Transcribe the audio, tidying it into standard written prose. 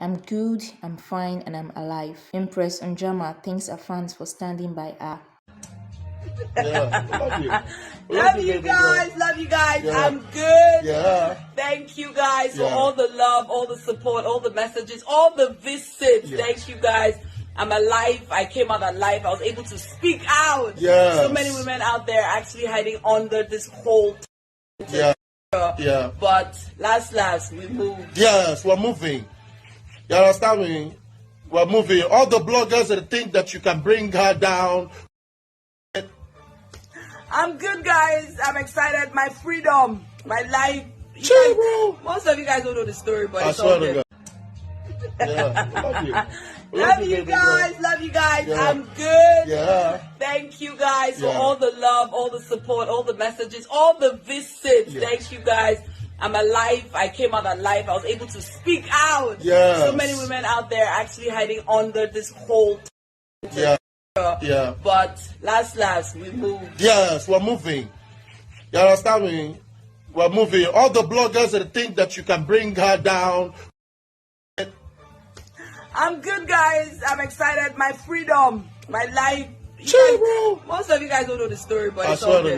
I'm good, I'm fine, and I'm alive. Empress Njamah thanks her fans for standing by her. Yeah, love you. Love you guys. Love you guys. Yeah. I'm good. Yeah. Thank you guys for Yeah. all the love, all the support, all the messages, all the visits. Yeah. Thank you guys. I'm alive. I came out alive. I was able to speak out. Yes. So many women out there actually hiding under this whole Yeah. Yeah. But last we moved. Yes, we're moving. You understand me? We're moving. All the bloggers that think that you can bring her down. I'm good, guys. I'm excited. My freedom, my life. Chill, bro. Most of you guys don't know the story, but I it's swear all to good. God. Yeah, love you. Love you baby guys. girl. Love you guys. Yeah. I'm good. Yeah. Thank you guys for Yeah. all the love, all the support, all the messages, all the visits. Yeah. Thank you guys. I'm alive. I came out alive. I was able to speak out. Yes. So many women out there actually hiding under this whole Yeah. Yeah. But last we moved. Yes, we're moving. You understand me? We're moving. All the bloggers that think that you can bring her down. I'm good, guys. I'm excited. My freedom, my life. Chill, bro. Most of you guys don't know the story, but I it's all swear to good. God.